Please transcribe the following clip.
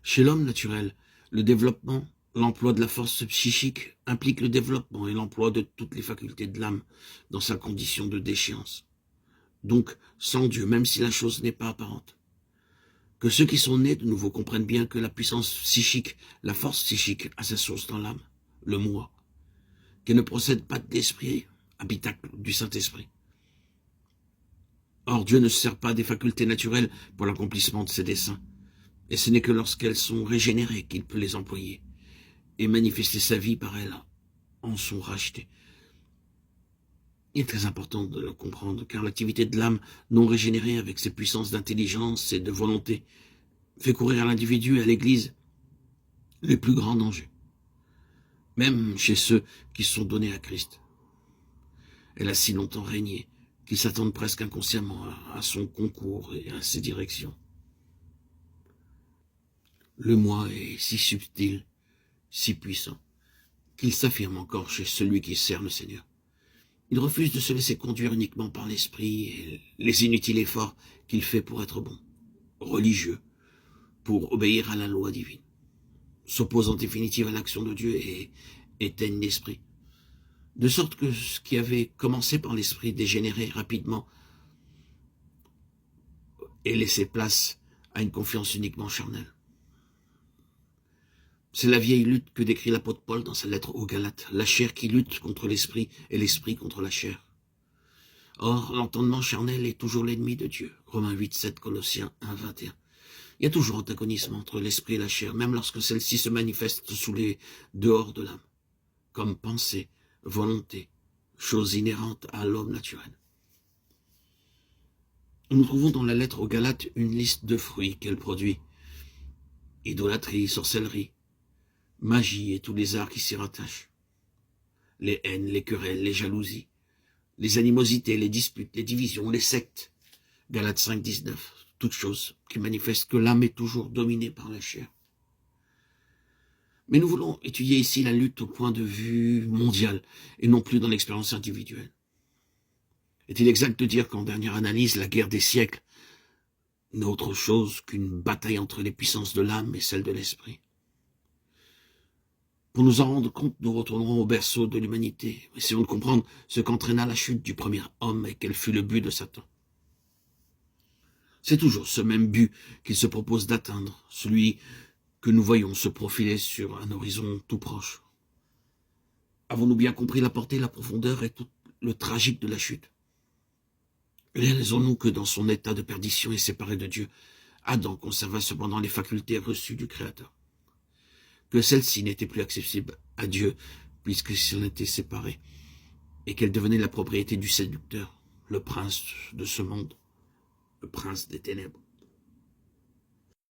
Chez l'homme naturel, le développement, l'emploi de la force psychique implique le développement et l'emploi de toutes les facultés de l'âme dans sa condition de déchéance. Donc, sans Dieu, même si la chose n'est pas apparente. Que ceux qui sont nés de nouveau comprennent bien que la puissance psychique, la force psychique a sa source dans l'âme, le moi, qu'elle ne procède pas de l'esprit, habitacle du Saint-Esprit. Or, Dieu ne se sert pas des facultés naturelles pour l'accomplissement de ses desseins, et ce n'est que lorsqu'elles sont régénérées qu'il peut les employer et manifester sa vie par elles en sont rachetés. Il est très important de le comprendre, car l'activité de l'âme non régénérée avec ses puissances d'intelligence et de volonté fait courir à l'individu et à l'Église les plus grands dangers, même chez ceux qui sont donnés à Christ. Elle a si longtemps régné qu'ils s'attendent presque inconsciemment à son concours et à ses directions. Le moi est si subtil, si puissant, qu'il s'affirme encore chez celui qui sert le Seigneur. Il refuse de se laisser conduire uniquement par l'esprit et les inutiles efforts qu'il fait pour être bon, religieux, pour obéir à la loi divine, s'oppose en définitive à l'action de Dieu et éteigne l'esprit. De sorte que ce qui avait commencé par l'esprit dégénérait rapidement et laissait place à une confiance uniquement charnelle. C'est la vieille lutte que décrit l'apôtre Paul dans sa lettre aux Galates, la chair qui lutte contre l'esprit et l'esprit contre la chair. Or, l'entendement charnel est toujours l'ennemi de Dieu. Romains 8, 7, Colossiens 1, 21. Il y a toujours antagonisme entre l'esprit et la chair, même lorsque celle-ci se manifeste sous les dehors de l'âme, comme pensée, volonté, chose inhérente à l'homme naturel. Nous trouvons dans la lettre aux Galates une liste de fruits qu'elle produit. Idolâtrie, sorcellerie, magie et tous les arts qui s'y rattachent. Les haines, les querelles, les jalousies, les animosités, les disputes, les divisions, les sectes. Galates 5, 19. Toutes choses qui manifestent que l'âme est toujours dominée par la chair. Mais nous voulons étudier ici la lutte au point de vue mondial et non plus dans l'expérience individuelle. Est-il exact de dire qu'en dernière analyse, la guerre des siècles n'est autre chose qu'une bataille entre les puissances de l'âme et celles de l'esprit? Pour nous en rendre compte, nous retournerons au berceau de l'humanité. Essayons de comprendre ce qu'entraîna la chute du premier homme et quel fut le but de Satan. C'est toujours ce même but qu'il se propose d'atteindre, celui que nous voyons se profiler sur un horizon tout proche. Avons-nous bien compris la portée, la profondeur et tout le tragique de la chute? Réalisons-nous que dans son état de perdition et séparé de Dieu, Adam conserva cependant les facultés reçues du Créateur, que celles-ci n'étaient plus accessibles à Dieu puisqu'ils en étaient séparés, et qu'elles devenaient la propriété du séducteur, le prince de ce monde, le prince des ténèbres.